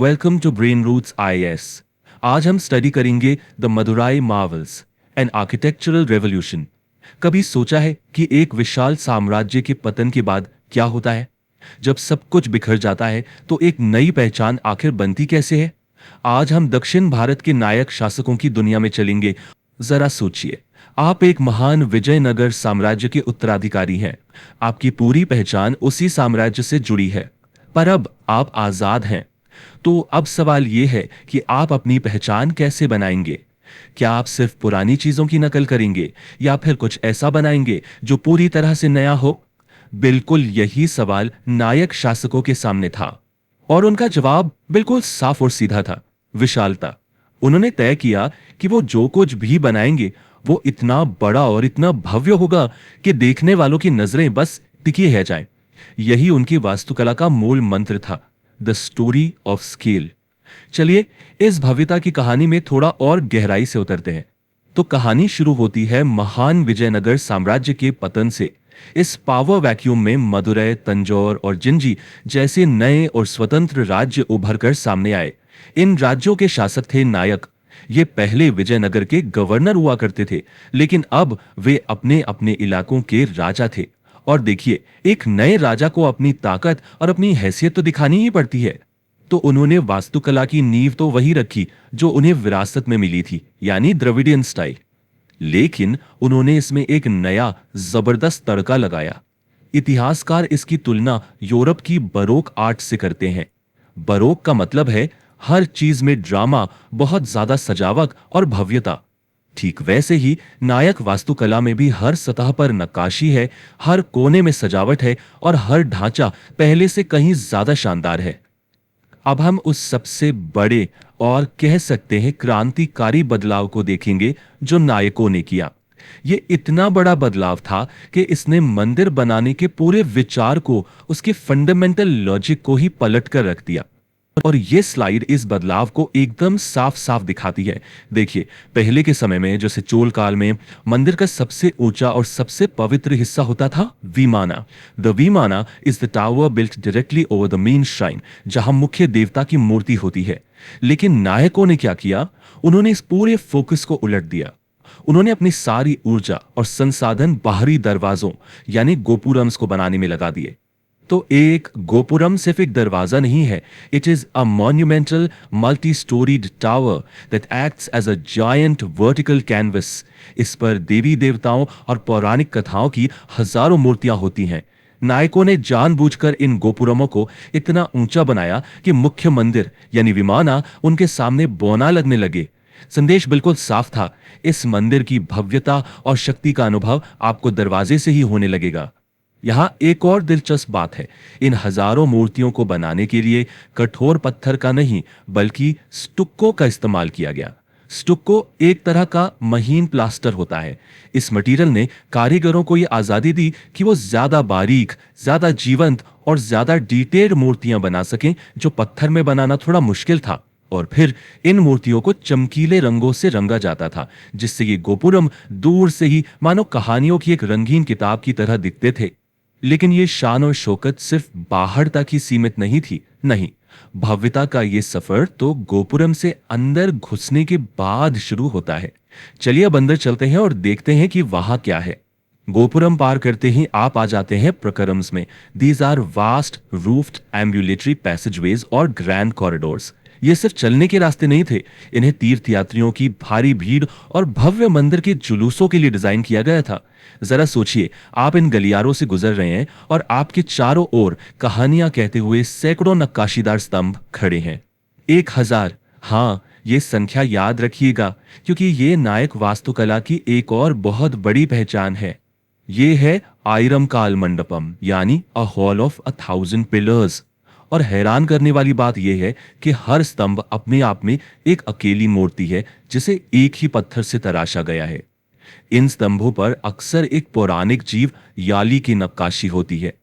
Welcome to brain roots IAS. आज हम study करेंगे the Madurai marvels, an architectural revolution. कभी सोचा है कि एक विशाल साम्राज्य के पतन के बाद क्या होता है? जब सब कुछ बिखर जाता है तो एक नई पहचान आखिर बनती कैसे है? आज हम दक्षिण भारत के नायक शासकों की दुनिया में चलेंगे। जरा सोचिए, आप एक महान विजयनगर साम्राज्य के उत्तराधिकारी हैं। आपकी पूरी पहचान उसी साम्राज्य से जुड़ी है, पर अब आप आजाद हैं। तो अब सवाल यह है कि आप अपनी पहचान कैसे बनाएंगे? क्या आप सिर्फ पुरानी चीजों की नकल करेंगे या फिर कुछ ऐसा बनाएंगे जो पूरी तरह से नया हो? बिल्कुल यही सवाल नायक शासकों के सामने था, और उनका जवाब बिल्कुल साफ और सीधा था, विशालता। उन्होंने तय किया कि वो जो कुछ भी बनाएंगे वो इतना बड़ा और इतना भव्य होगा कि देखने वालों की नजरें बस टिकी रह जाएं। यही उनकी वास्तुकला का मूल मंत्र था, द स्टोरी ऑफ स्केल। चलिए इस भव्यता की कहानी में थोड़ा और गहराई से उतरते हैं। तो कहानी शुरू होती है महान विजयनगर साम्राज्य के पतन से। इस पावर वैक्यूम में मदुरै, तंजौर और जिंजी जैसे नए और स्वतंत्र राज्य उभर कर सामने आए। इन राज्यों के शासक थे नायक। ये पहले विजयनगर के गवर्नर हुआ करते थे, लेकिन अब वे अपने अपने इलाकों के राजा थे। और देखिए, एक नए राजा को अपनी ताकत और अपनी हैसियत तो दिखानी ही पड़ती है। तो उन्होंने वास्तुकला की नींव तो वही रखी जो उन्हें विरासत में मिली थी, यानी द्रविडियन स्टाइल। लेकिन उन्होंने इसमें एक नया जबरदस्त तड़का लगाया। इतिहासकार इसकी तुलना यूरोप की बरोक आर्ट से करते हैं। बरोक का मतलब है हर चीज में ड्रामा, बहुत ज्यादा सजावट और भव्यता। ठीक वैसे ही नायक वास्तुकला में भी हर सतह पर नक्काशी है, हर कोने में सजावट है और हर ढांचा पहले से कहीं ज्यादा शानदार है। अब हम उस सबसे बड़े और कह सकते हैं क्रांतिकारी बदलाव को देखेंगे जो नायकों ने किया। ये इतना बड़ा बदलाव था कि इसने मंदिर बनाने के पूरे विचार को, उसके फंडामेंटल लॉजिक को ही पलट कर रख दिया। और ये स्लाइड इस बदलाव को एकदम साफ साफ दिखाती है। देखिए, पहले के समय में, जैसे चोल काल में, मंदिर का सबसे ऊंचा और सबसे पवित्र हिस्सा होता था vimana. The vimana is the tower built directly over the main shrine, जहां मुख्य देवता की मूर्ति होती है। लेकिन नायकों ने क्या किया? उन्होंने इस पूरे फोकस को उलट दिया। उन्होंने अपनी सारी ऊर्जा और संसाधन बाहरी दरवाजों यानी गोपुरम्स को बनाने में लगा दिए। तो एक गोपुरम सिर्फ एक दरवाजा नहीं है, it is a monumental multi storied tower that acts as a giant vertical canvas. इस पर देवी देवताओं और पौराणिक कथाओं की हजारों मूर्तियां होती हैं। नायकों ने जानबूझकर इन गोपुरमों को इतना ऊंचा बनाया कि मुख्य मंदिर यानी विमाना उनके सामने बौना लगने लगे। संदेश बिल्कुल साफ था, इस मंदिर की भव्यता और शक्ति का अनुभव आपको दरवाजे से ही होने लगेगा। यहां एक और दिलचस्प बात है, इन हजारों मूर्तियों को बनाने के लिए कठोर पत्थर का नहीं बल्कि स्टुक्को का इस्तेमाल किया गया। स्टुक्को एक तरह का महीन प्लास्टर होता है। इस मटेरियल ने कारीगरों को यह आजादी दी कि वो ज्यादा बारीक, ज्यादा जीवंत और ज्यादा डिटेल्ड मूर्तियां बना सकें, जो पत्थर में बनाना थोड़ा मुश्किल था। और फिर इन मूर्तियों को चमकीले रंगों से रंगा जाता था, जिससे ये गोपुरम दूर से ही मानो कहानियों की एक रंगीन किताब की तरह दिखते थे। लेकिन ये शान और शौकत सिर्फ बाहर तक ही सीमित नहीं थी। नहीं, भव्यता का ये सफर तो गोपुरम से अंदर घुसने के बाद शुरू होता है। चलिए अब अंदर चलते हैं और देखते हैं कि वहां क्या है। गोपुरम पार करते ही आप आ जाते हैं प्रकरम्स में। These are vast roofed ambulatory passageways और ग्रैंड कॉरिडोर्स। ये सिर्फ चलने के रास्ते नहीं थे, इन्हें तीर्थयात्रियों की भारी भीड़ और भव्य मंदिर के जुलूसों के लिए डिजाइन किया गया था। जरा सोचिए, आप इन गलियारों से गुजर रहे हैं और आपके चारों ओर कहानियां कहते हुए सैकड़ों नक्काशीदार स्तंभ खड़े हैं। 1000, हाँ, ये संख्या याद रखिएगा, क्योंकि ये नायक वास्तुकला की एक और बहुत बड़ी पहचान है। ये है आयरम काल मंडपम, यानी अ हॉल ऑफ 1000 पिलर्स। और हैरान करने वाली बात यह है कि हर स्तंभ अपने आप में एक अकेली मूर्ति है, जिसे एक ही पत्थर से तराशा गया है। इन स्तंभों पर अक्सर एक पौराणिक जीव याली की नक्काशी होती है।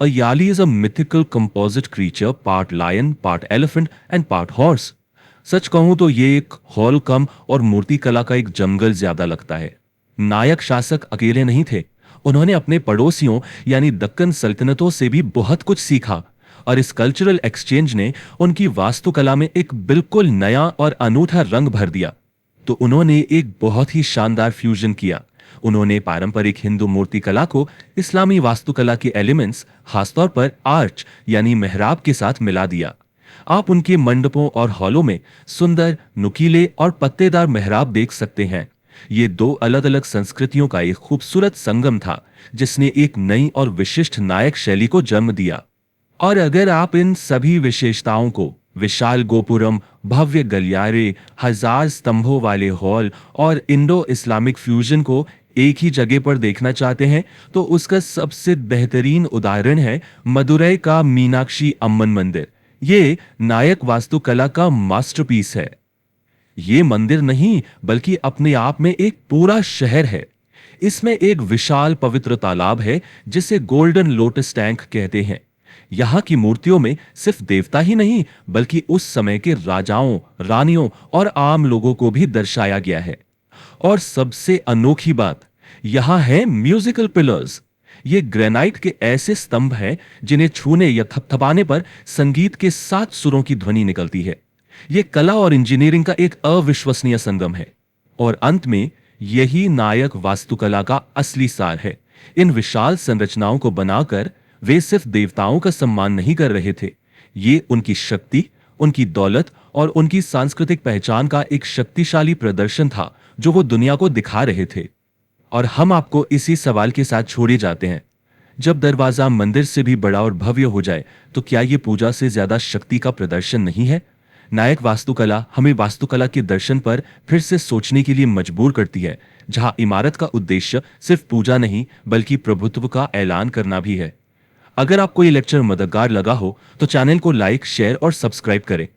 A yali is a mythical composite creature, part lion, part elephant and part horse. सच कहूं तो ये एक हॉल कम और मूर्ति कला का एक जंगल ज्यादा लगता है। नायक शासक अकेले नहीं थे, उन्होंने अपने पड़ोसियों यानी दक्कन सल्तनतों से भी बहुत कुछ सीखा। और इस कल्चरल एक्सचेंज ने उनकी वास्तुकला में एक बिल्कुल नया और अनूठा रंग भर दिया। तो उन्होंने एक बहुत ही शानदार फ्यूजन किया। उन्होंने पारंपरिक हिंदू मूर्तिकला को इस्लामी वास्तुकला के एलिमेंट्स, खासतौर पर आर्च यानी मेहराब के साथ मिला दिया। आप उनके मंडपों और हॉलों में सुंदर, नुकीले और पत्तेदार मेहराब देख सकते हैं। ये दो अलग अलग संस्कृतियों का एक खूबसूरत संगम था, जिसने एक नई और विशिष्ट नायक शैली को जन्म दिया। और अगर आप इन सभी विशेषताओं को, विशाल गोपुरम, भव्य गलियारे, हजार स्तंभों वाले हॉल और इंडो इस्लामिक फ्यूजन को एक ही जगह पर देखना चाहते हैं, तो उसका सबसे बेहतरीन उदाहरण है मदुरई का मीनाक्षी अम्मन मंदिर। ये नायक वास्तुकला का मास्टरपीस है। ये मंदिर नहीं, बल्कि अपने आप में एक पूरा शहर है। इसमें एक विशाल पवित्र तालाब है, जिसे गोल्डन लोटस टैंक कहते हैं। यहाँ की मूर्तियों में सिर्फ देवता ही नहीं, बल्कि उस समय के राजाओं, रानियों और आम लोगों को भी दर्शाया गया है। और सबसे अनोखी बात, यहाँ है म्यूजिकल पिलर्स। ये ग्रेनाइट के ऐसे स्तंभ हैं जिन्हें छूने या थपथपाने पर संगीत के 7 सुरों की ध्वनि निकलती है। ये कला और इंजीनियरिंग का एक अविश्वसनीय संगम है। और अंत में यही नायक वास्तुकला का असली सार है। इन विशाल संरचनाओं को बनाकर वे सिर्फ देवताओं का सम्मान नहीं कर रहे थे, ये उनकी शक्ति, उनकी दौलत और उनकी सांस्कृतिक पहचान का एक शक्तिशाली प्रदर्शन था, जो वो दुनिया को दिखा रहे थे। और हम आपको इसी सवाल के साथ छोड़े जाते हैं, जब दरवाजा मंदिर से भी बड़ा और भव्य हो जाए, तो क्या ये पूजा से ज्यादा शक्ति का प्रदर्शन नहीं है? नायक वास्तुकला हमें वास्तुकला के दर्शन पर फिर से सोचने के लिए मजबूर करती है, जहां इमारत का उद्देश्य सिर्फ पूजा नहीं, बल्कि प्रभुत्व का ऐलान करना भी है। अगर आपको ये लेक्चर मददगार लगा हो, तो चैनल को लाइक, शेयर और सब्सक्राइब करें।